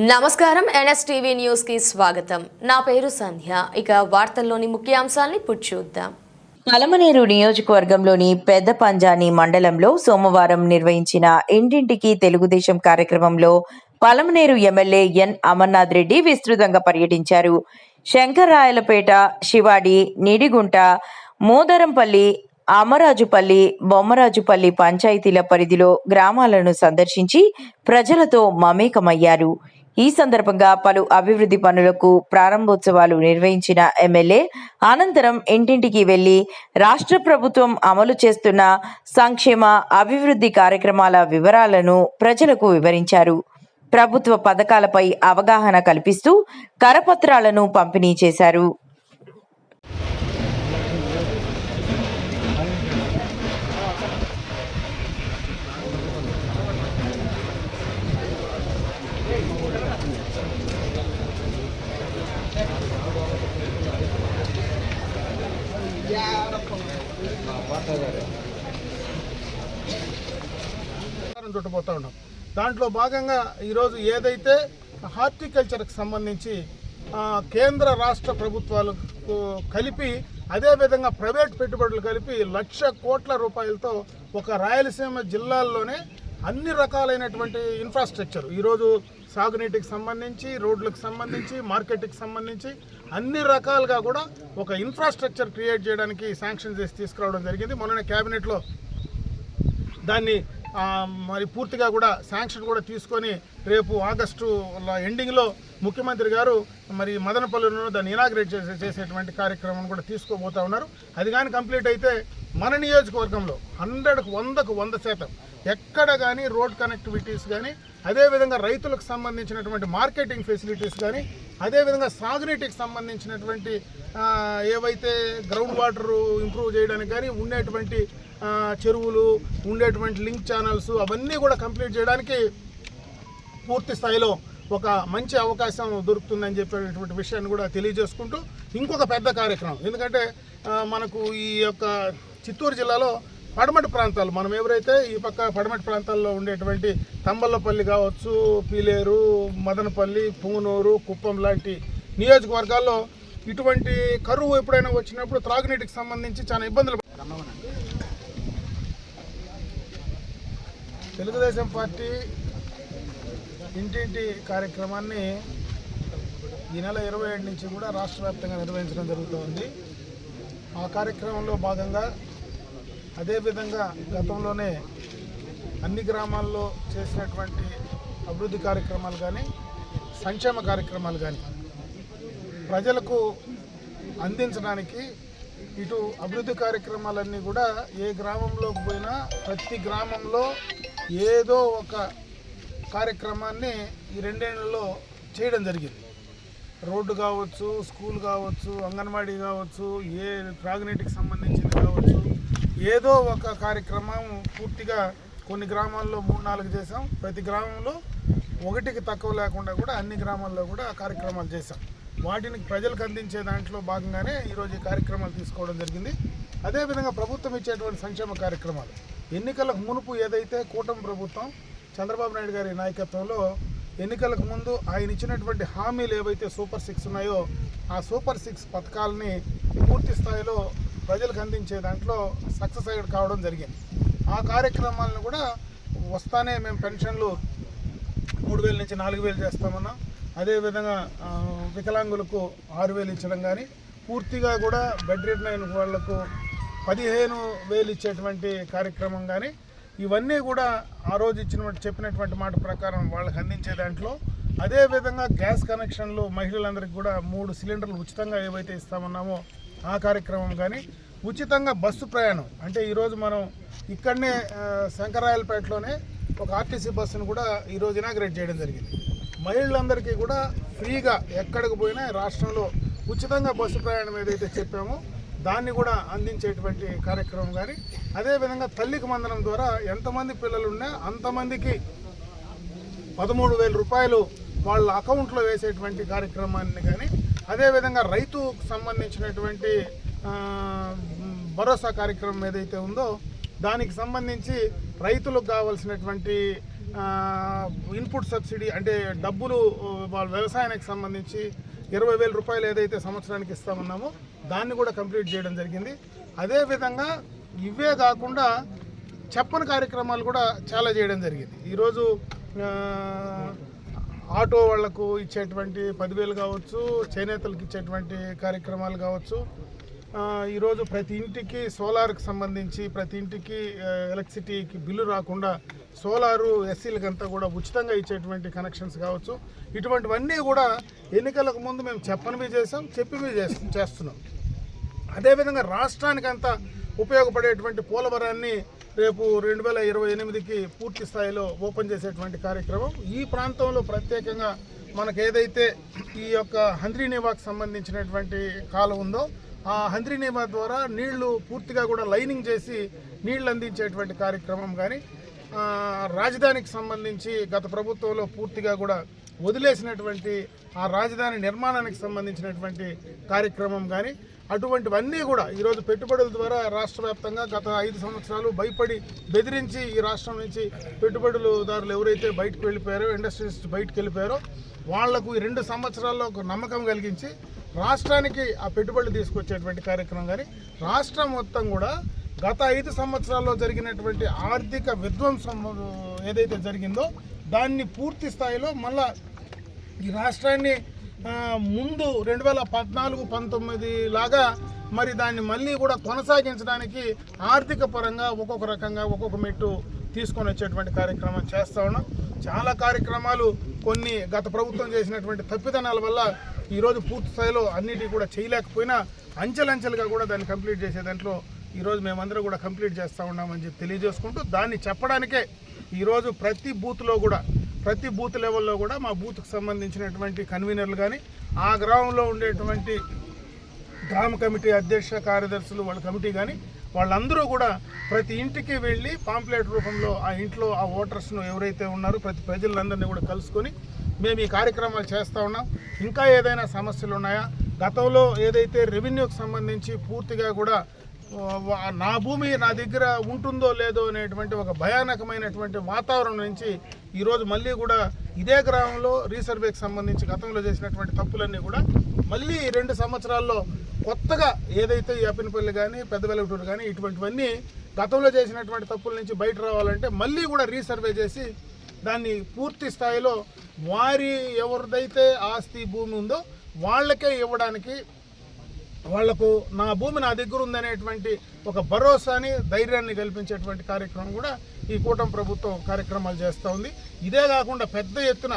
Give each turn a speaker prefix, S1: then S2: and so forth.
S1: నమస్కారం NSTV news కి స్వాగతం. నా పేరు సంధ్య. ఇక వార్తల్లోని ముఖ్యాంశాలను ఇప్పుడు చూద్దాం.
S2: పలమనేరు నియోజకవర్గంలోని పెద్ద పంజాని మండలంలో సోమవారం నిర్వహించిన ఇంటింటికి తెలుగుదేశం కార్యక్రమంలో పలమనేరు ఎమ్మెల్యే ఎన్ అమర్నాథ్ రెడ్డి విస్తృతంగా పర్యటించారు. శంకర్రాయలపేట, శివాడి, నిడిగుంట, మోదరంపల్లి, అమరాజుపల్లి, బొమ్మరాజుపల్లి పంచాయతీల పరిధిలో గ్రామాలను సందర్శించి ప్రజలతో మమేకమయ్యారు. ఈ సందర్భంగా పలు అభివృద్ధి పనులకు ప్రారంభోత్సవాలు నిర్వహించిన ఎమ్మెల్యే అనంతరం ఇంటింటికి వెళ్లి రాష్ట్ర ప్రభుత్వం అమలు చేస్తున్న సంక్షేమ అభివృద్ధి కార్యక్రమాల వివరాలను ప్రజలకు వివరించారు. ప్రభుత్వ పథకాలపై అవగాహన కల్పిస్తూ కరపత్రాలను పంపిణీ చేశారు.
S3: చుట్టబోతా ఉన్నాం. దాంట్లో భాగంగా ఈరోజు ఏదైతే హార్టికల్చర్కి సంబంధించి కేంద్ర రాష్ట్ర ప్రభుత్వాలకు కలిపి అదేవిధంగా ప్రైవేట్ పెట్టుబడులు కలిపి 1,00,000 కోట్ల రూపాయలతో ఒక రాయలసీమ జిల్లాల్లోనే అన్ని రకాలైనటువంటి ఇన్ఫ్రాస్ట్రక్చర్ ఈరోజు సాగునీటికి సంబంధించి, రోడ్లకు సంబంధించి, మార్కెట్కి సంబంధించి అన్ని రకాలుగా కూడా ఒక ఇన్ఫ్రాస్ట్రక్చర్ క్రియేట్ చేయడానికి శాంక్షన్ చేసి తీసుకురావడం జరిగింది. మొన్ననే క్యాబినెట్లో దాన్ని మరి పూర్తిగా కూడా శాంక్షన్ కూడా తీసుకొని రేపు ఆగస్టు ఎండింగ్లో ముఖ్యమంత్రి గారు మరి మదనపల్లిలో దాన్ని ఇనాగ్రేట్ చేసేటువంటి కార్యక్రమం కూడా తీసుకోబోతా ఉన్నారు. అది కానీ కంప్లీట్ అయితే మన నియోజకవర్గంలో 100% ఎక్కడ కానీ రోడ్ కనెక్టివిటీస్ కానీ, అదేవిధంగా రైతులకు సంబంధించినటువంటి మార్కెటింగ్ ఫెసిలిటీస్ కానీ, అదేవిధంగా సాగునీటికి సంబంధించినటువంటి ఏవైతే గ్రౌండ్ వాటర్ ఇంప్రూవ్ చేయడానికి కానీ ఉండేటువంటి చెరువులు, ఉండేటువంటి లింక్ ఛానల్స్ అవన్నీ కూడా కంప్లీట్ చేయడానికి పూర్తి స్థాయిలో ఒక మంచి అవకాశం దొరుకుతుందని చెప్పేటువంటి విషయాన్ని కూడా తెలియజేసుకుంటూ ఇంకొక పెద్ద కార్యక్రమం, ఎందుకంటే మనకు ఈ యొక్క చిత్తూరు జిల్లాలో పడమటి ప్రాంతాలు, మనం ఎవరైతే ఈ పక్క పడమటి ప్రాంతాల్లో ఉండేటువంటి తంబల్లపల్లి కావచ్చు, పీలేరు, మదనపల్లి, పుంగనూరు, కుప్పం లాంటి నియోజకవర్గాల్లో ఇటువంటి కరువు ఎప్పుడైనా వచ్చినప్పుడు త్రాగునీటికి సంబంధించి చాలా ఇబ్బందులు. తెలుగుదేశం పార్టీ ఇంటింటి కార్యక్రమాన్ని ఈ నెల 27 నుంచి కూడా రాష్ట్ర వ్యాప్తంగా నిర్వహించడం జరుగుతోంది. ఆ కార్యక్రమంలో భాగంగా అదేవిధంగా గతంలోనే అన్ని గ్రామాల్లో చేసినటువంటి అభివృద్ధి కార్యక్రమాలు కానీ, సంక్షేమ కార్యక్రమాలు కానీ ప్రజలకు అందించడానికి ఇటు అభివృద్ధి కార్యక్రమాలన్నీ కూడా ఏ గ్రామంలోకి పోయినా ప్రతి గ్రామంలో ఏదో ఒక కార్యక్రమాన్ని ఈ 2 ఏళ్లలో చేయడం జరిగింది. రోడ్డు కావచ్చు, స్కూల్ కావచ్చు, అంగన్వాడీ కావచ్చు, ఏ త్రాగునీటికి సంబంధించింది కావచ్చు, ఏదో ఒక కార్యక్రమం పూర్తిగా కొన్ని గ్రామాల్లో 3-4 చేసాం. ప్రతి గ్రామంలో ఒకటికి తక్కువ లేకుండా కూడా అన్ని గ్రామాల్లో కూడా కార్యక్రమాలు చేసాం. వాటిని ప్రజలకు అందించే దాంట్లో భాగంగానే ఈరోజు ఈ కార్యక్రమాలు తీసుకోవడం జరిగింది. అదేవిధంగా ప్రభుత్వం ఇచ్చేటువంటి సంక్షేమ కార్యక్రమాలు ఎన్నికలకు మునుపు ఏదైతే కూటమి ప్రభుత్వం చంద్రబాబు నాయుడు గారి నాయకత్వంలో ఎన్నికలకు ముందు ఆయన ఇచ్చినటువంటి హామీలు ఏవైతే సూపర్ 6 ఉన్నాయో ఆ సూపర్ 6 పథకాలని పూర్తి స్థాయిలో ప్రజలకు అందించే దాంట్లో సక్సెస్ కావడం జరిగింది. ఆ కార్యక్రమాలను కూడా వస్తానే మేము పెన్షన్లు 3,000 నుంచి 4,000 చేస్తామన్నాం. అదేవిధంగా వికలాంగులకు 6,000 ఇచ్చడం కానీ, పూర్తిగా కూడా బెడ్ రిడెన్ అయిన వాళ్లకు 15,000 ఇచ్చేటువంటి కార్యక్రమం కానీ, ఇవన్నీ కూడా ఆ రోజు చెప్పినటువంటి మాట ప్రకారం వాళ్ళకి అందించే దాంట్లో, అదేవిధంగా గ్యాస్ కనెక్షన్లు మహిళలందరికీ కూడా 3 సిలిండర్లు ఉచితంగా ఏవైతే ఇస్తామన్నామో ఆ కార్యక్రమం కానీ, ఉచితంగా బస్సు ప్రయాణం అంటే ఈరోజు మనం ఇక్కడనే శంకరాయలపేటలోనే ఒక ఆర్టీసీ బస్సును కూడా ఈరోజు ఇనాగ్రేట్ చేయడం జరిగింది. మహిళలందరికీ కూడా ఫ్రీగా ఎక్కడికి పోయినా రాష్ట్రంలో ఉచితంగా బస్సు ప్రయాణం ఏదైతే చెప్పామో దాన్ని కూడా అందించేటువంటి కార్యక్రమం కానీ, అదేవిధంగా తల్లికి వందనం ద్వారా ఎంతమంది పిల్లలు ఉన్నా అంతమందికి 13,000 రూపాయలు వాళ్ళ అకౌంట్లో వేసేటువంటి కార్యక్రమాన్ని కానీ, అదేవిధంగా రైతుకు సంబంధించినటువంటి భరోసా కార్యక్రమం ఏదైతే ఉందో దానికి సంబంధించి రైతులకు కావాల్సినటువంటి ఇన్పుట్ సబ్సిడీ అంటే డబ్బులు వాళ్ళ వ్యవసాయానికి సంబంధించి 20,000 రూపాయలు ఏదైతే సంవత్సరానికి ఇస్తామన్నామో దాన్ని కూడా కంప్లీట్ చేయడం జరిగింది. అదేవిధంగా ఇవే కాకుండా చెప్పని కార్యక్రమాలు కూడా చాలా చేయడం జరిగింది. ఈరోజు ఆటో వాళ్లకు ఇచ్చేటువంటి 10,000 కావచ్చు, చేనేతలకు ఇచ్చేటువంటి కార్యక్రమాలు కావచ్చు, ఈరోజు ప్రతి ఇంటికి సోలార్కి సంబంధించి ప్రతి ఇంటికి ఎలక్ట్రిసిటీకి బిల్లు రాకుండా సోలారు ఎస్సీలకంతా కూడా ఉచితంగా ఇచ్చేటువంటి కనెక్షన్స్ కావచ్చు, ఇటువంటివన్నీ కూడా ఎన్నికలకు ముందు మేము చెప్పనివి చేసాం, చెప్పివి చేస్తున్నాం. అదేవిధంగా రాష్ట్రానికంతా ఉపయోగపడేటువంటి పోలవరాన్ని రేపు 2028కి పూర్తి స్థాయిలో ఓపెన్ చేసేటువంటి కార్యక్రమం. ఈ ప్రాంతంలో ప్రత్యేకంగా మనకు ఏదైతే ఈ యొక్క హంద్రీనేవాకు సంబంధించినటువంటి కాలం ఉందో ఆ హంద్రీనేవా ద్వారా నీళ్లు పూర్తిగా కూడా లైనింగ్ చేసి నీళ్లు అందించేటువంటి కార్యక్రమం కానీ, రాజధానికి సంబంధించి గత ప్రభుత్వంలో పూర్తిగా కూడా వదిలేసినటువంటి ఆ రాజధాని నిర్మాణానికి సంబంధించినటువంటి కార్యక్రమం కానీ, అటువంటివన్నీ కూడా ఈరోజు పెట్టుబడుల ద్వారా రాష్ట్ర వ్యాప్తంగా గత 5 సంవత్సరాలు భయపడి బెదిరించి ఈ రాష్ట్రం నుంచి పెట్టుబడులదారులు ఎవరైతే బయటకు వెళ్ళిపోయారో, ఇండస్ట్రీస్ బయటకు వెళ్ళిపోయారో వాళ్లకు ఈ 2 సంవత్సరాల్లో ఒక నమ్మకం కలిగించి రాష్ట్రానికి ఆ పెట్టుబడులు తీసుకొచ్చేటువంటి కార్యక్రమం కానీ, రాష్ట్రం మొత్తం కూడా గత 5 సంవత్సరాల్లో జరిగినటువంటి ఆర్థిక విధ్వంసం ఏదైతే జరిగిందో దాన్ని పూర్తి స్థాయిలో మళ్ళా ఈ రాష్ట్రాన్ని ముందు 2014-19 లాగా మరి దాన్ని మళ్ళీ కూడా కొనసాగించడానికి ఆర్థిక పరంగా ఒక్కొక్క రకంగా ఒక్కొక్క మెట్టు తీసుకొని వచ్చేటువంటి కార్యక్రమం చేస్తూ ఉన్నాం. చాలా కార్యక్రమాలు కొన్ని గత ప్రభుత్వం చేసినటువంటి తప్పిదనాల వల్ల ఈరోజు పూర్తి స్థాయిలో అన్నిటి కూడా చేయలేకపోయినా అంచెలంచెలుగా కూడా దాన్ని కంప్లీట్ చేసే దాంట్లో ఈరోజు మేమందరం కూడా కంప్లీట్ చేస్తూ ఉన్నామని చెప్పి తెలియజేసుకుంటూ, దాన్ని చెప్పడానికే ఈరోజు ప్రతి బూత్లో కూడా ప్రతి బూత్ లెవెల్లో కూడా మా బూత్కి సంబంధించినటువంటి కన్వీనర్లు కానీ, ఆ గ్రామంలో ఉండేటువంటి గ్రామ కమిటీ అధ్యక్ష కార్యదర్శులు వాళ్ళ కమిటీ కానీ వాళ్ళందరూ కూడా ప్రతి ఇంటికి వెళ్ళి పాంప్లెట్ రూపంలో ఆ ఇంట్లో ఆ ఓటర్స్ను ఎవరైతే ఉన్నారో ప్రతి ప్రజలందరినీ కూడా కలుసుకొని మేము ఈ కార్యక్రమాలు చేస్తూ ఉన్నాం. ఇంకా ఏదైనా సమస్యలు ఉన్నాయా, గతంలో ఏదైతే రెవెన్యూకి సంబంధించి పూర్తిగా కూడా నా భూమి నా దగ్గర ఉంటుందో లేదో అనేటువంటి ఒక భయానకమైనటువంటి వాతావరణం నుంచి ఈరోజు మళ్ళీ కూడా ఇదే గ్రామంలో రీసర్వేకి సంబంధించి గతంలో చేసినటువంటి తప్పులన్నీ కూడా మళ్ళీ 2 సంవత్సరాల్లో కొత్తగా ఏదైతే ఈ అప్పినపల్లి కానీ పెద్ద వెలుగుటూరు కానీ ఇటువంటివన్నీ గతంలో చేసినటువంటి తప్పుల నుంచి బయట రావాలంటే మళ్ళీ కూడా రీసర్వే చేసి దాన్ని పూర్తి స్థాయిలో వారి ఎవరిదైతే ఆస్తి భూమి ఉందో వాళ్ళకే ఇవ్వడానికి, వాళ్లకు నా భూమి నా దగ్గర ఉందనేటువంటి ఒక భరోసాని ధైర్యాన్ని కల్పించేటువంటి కార్యక్రమం కూడా ఈ కూటమి ప్రభుత్వం కార్యక్రమాలు చేస్తూ ఉంది. ఇదే కాకుండా పెద్ద ఎత్తున